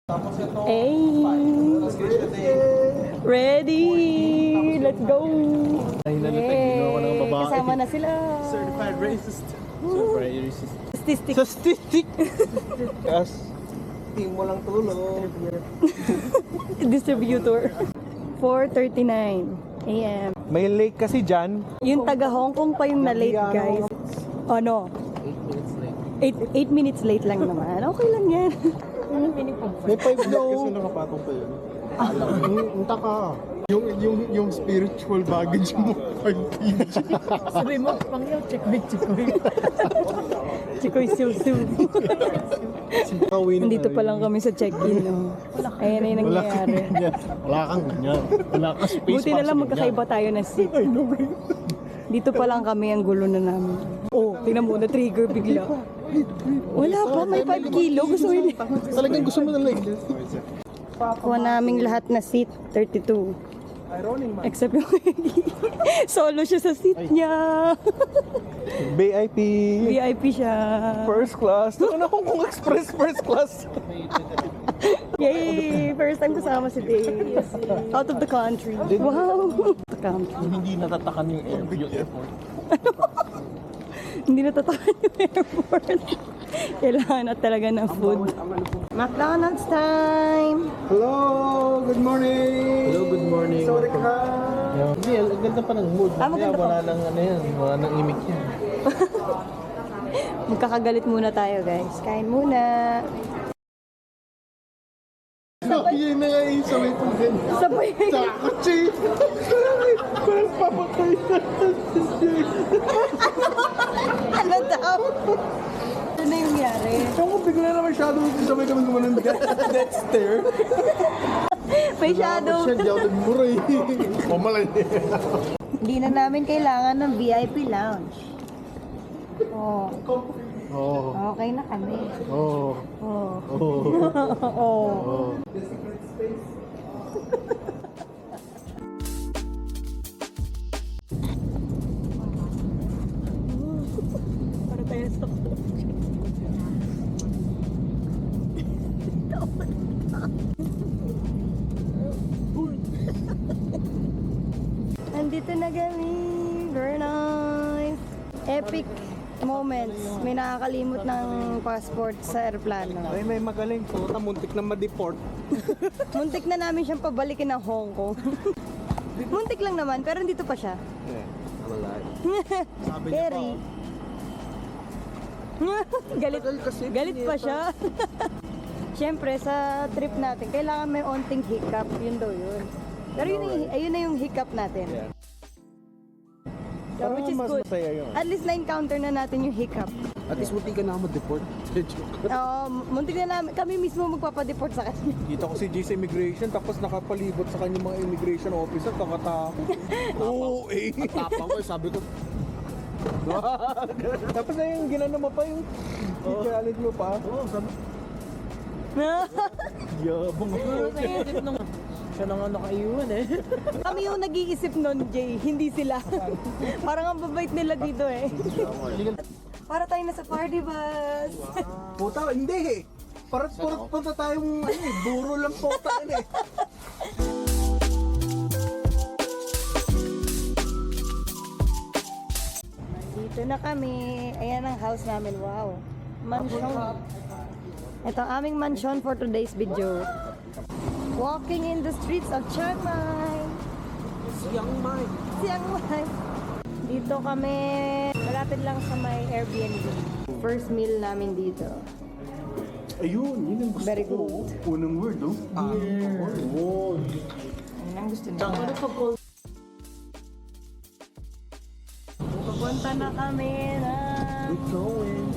Hey! Ready! Let's go! Hey! Kasama na sila! Certified racist. Certified racist. Statistic! Statistic! Yes. Team mo lang tulog. Distributor. 4:39 AM. May lake kasi dyan. Yung taga Hong Kong pa yung na-late, guys. Ano? 8 minutes late lang naman. Okay lang yan. May 5 daw. Kasi nakapatong pa yun. Unta ka. Yung spiritual baggage mo 5 kg. Sabi mo, pangyaw, checkmate, chikoy. Chikoy, siw-siw. Nandito pa lang kami sa check-in. No? Ayan na yung nangyayari. Wala kang ganyan. Wala kang space. Buti na lang magkakaiba tayo na seat. Dito pa lang kami, ang gulo na namin. Oh, tingnan mo, na-trigger bigla. Wala pa, may 5 kilo. Gusto ko yun. Talagang gusto mo na like. Kuha naming lahat na seat, 32. Except yung solo siya sa seat niya. VIP. VIP siya. First class. Ano Hong Kong Express first class? Yay! First time kasama si Dave. Out of the country. Wow! The country. Hindi natatakan yung airport. Hindi natatakan yung airport. Kailangan na talaga ng food. McDonald's time! Hello! Good morning! Hello, good morning. Sorry ka! Hindi, ang ganda pa ng mood. Maganda pa. Wala nang ano yan. Wala nang imik yan. Magkakagalit muna tayo, guys. Kain muna. Yun na nga yung sabay po din. Sabay. Sa kutsi! Parang papakay na. Ano daw? Ano na yung nangyari? Ewan ko, bigla na masyado sabay kami gumanon. Death stare. May shadow. Siya, di ako nagmura eh. Pamalay. Hindi na namin kailangan ng VIP lounge. Oh, Oo. okay na kami. Oo. Oh. Oo. Oh. Para tayo sa Nandito na kami. Very nice. Epic moments. May nakakalimot ng passport sa aeroplano. Ay, may magaling. Puta, muntik na ma-deport. Muntik na namin siyang pabalikin ng Hong Kong. Muntik lang naman, pero dito pa siya. Wala. Sabi niya Terry. Galit, galit pa siya. Siyempre, sa trip natin, kailangan may onting hiccup. Yun daw yun. Pero yun, ayun na yung hiccup natin. Yeah. So, which is mas good. masaya yun. At least na-encounter na natin yung hiccup. At least muntik ka na ma-deport. Muntik na namin, kami mismo magpapadeport sa kanya. Kita ko si Jay sa immigration, tapos nakapalibot sa kanya mga immigration officer, kakatakot. Oo, eh. Tapang ko, sabi ko. Tapos na yung ginano mo pa yung challenge mo pa. Oo, sabi. Yabang ako. Siya na nga nakaiwan eh. Kami yung nag-iisip nun, Jay, hindi sila. Parang ang babait nila dito eh. Para tayo na sa party bus. Puta, hindi eh. Parang punta tayong duro lang puta eh. Dito na kami. Ayan ang house namin. Wow. Mansion. Ito ang aming mansion for today's video. Walking in the streets of Chiang Mai. Siyang Mai. Chiang Mai. Dito kami. Malapit lang sa may Airbnb. First meal namin dito. Ayun, yun ang gusto Very ko. good. Unang word, no? Word. Yun ang gusto nila. Pupunta na kami na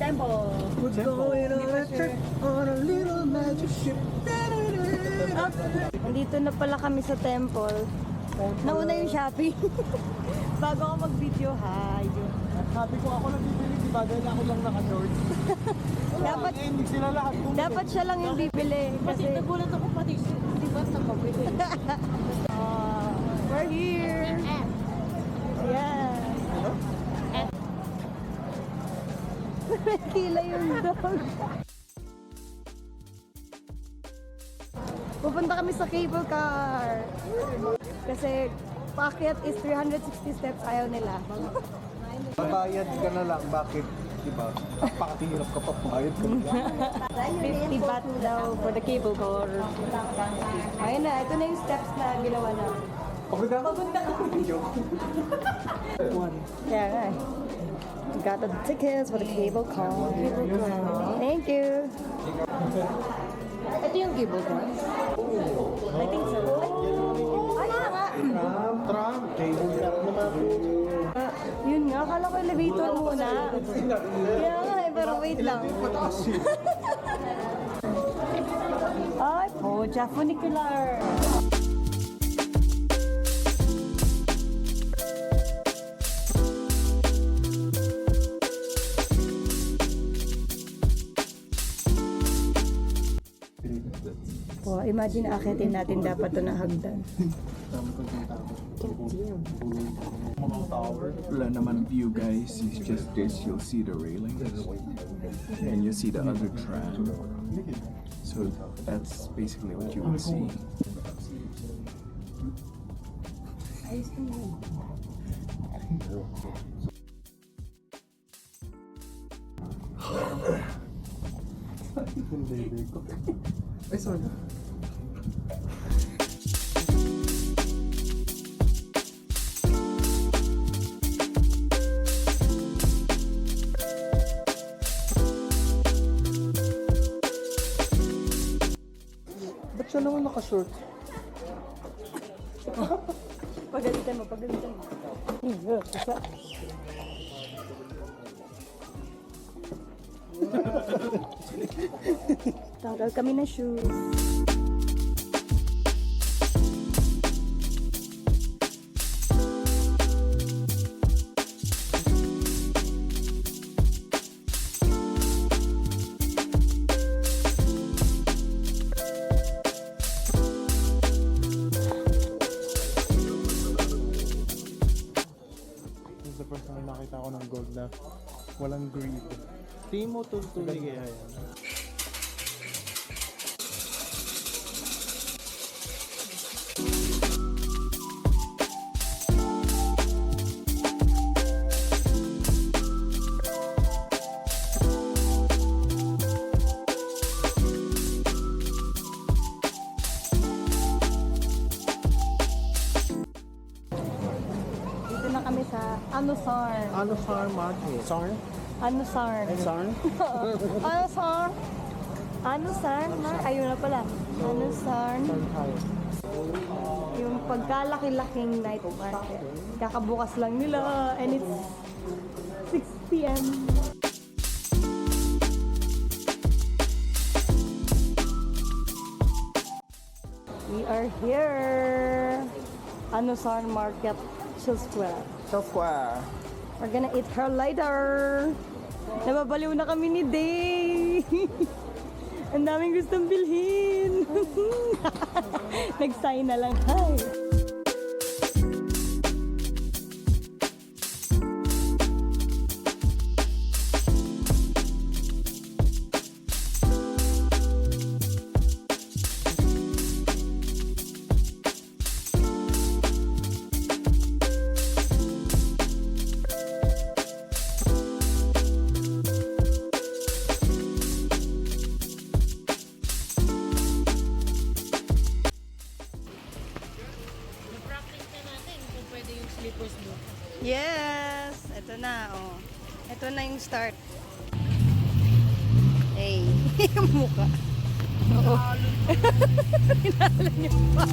temple. Going on a trip on a little magic ship. Nandito na pala kami sa temple. Nauna yung shopping. Bago ako mag-video, hi. Sabi ko ako lang bibili, di ba? Dahil ako lang naka-shorts. Dapat, Hindi sila lahat bumili. dapat siya lang yung bibili. Kasi Nagulat ako pati, di ba sa mabili? we're here. Yeah. Kila yung dog. Pupunta kami sa cable car. Kasi paakyat is 360 steps, ayaw nila. Bayad ka na lang, bakit? Diba? Pakatihirap ka pa, bayad ka na. 50 baht daw for the cable car. Ayun na, ito na yung steps na ginawa na. Papunta ka? Kaya nga eh. We got the tickets for the cable car. Thank you. Ito yung cable car? I think so. Ay, na nga. Tram, cable car naman. Yun nga, akala ko elevator muna. Kaya nga eh, pero wait lang. Ay, Poja Funicular. Wow, imagine akitin natin dapat ito na hagdan. Wala naman view guys, it's just this, you'll see the railings and you see the other tram. So that's basically what you would see. Ay, sorry. Ba't siya naman naka-short? Pagalitan mo, pagalitan mo. Tanggal kami na shoes. This is the first time nakita ko ng gold na walang greed. Tingin mo tuloy kaya yan. Dito na kami sa Anusar. Ano farm market? Sorry? Anusar. Sorry? Anusar. Anusar. Ayun na pala. Anusar. Yung pagkalaki-laking night market. Kakabukas lang nila and it's 6 p.m. We are here. Anusar Market, Chill Square. Square. We're gonna eat her later. Nababaliw na kami ni Day. Ang daming gustong bilhin. Nag-sign na lang. Hi. I-practice na natin kung pwede yung slippers mo. Yes! Ito na, oh. Ito na yung start. Hey, yung mukha. Oo. Pinalo niyo pa.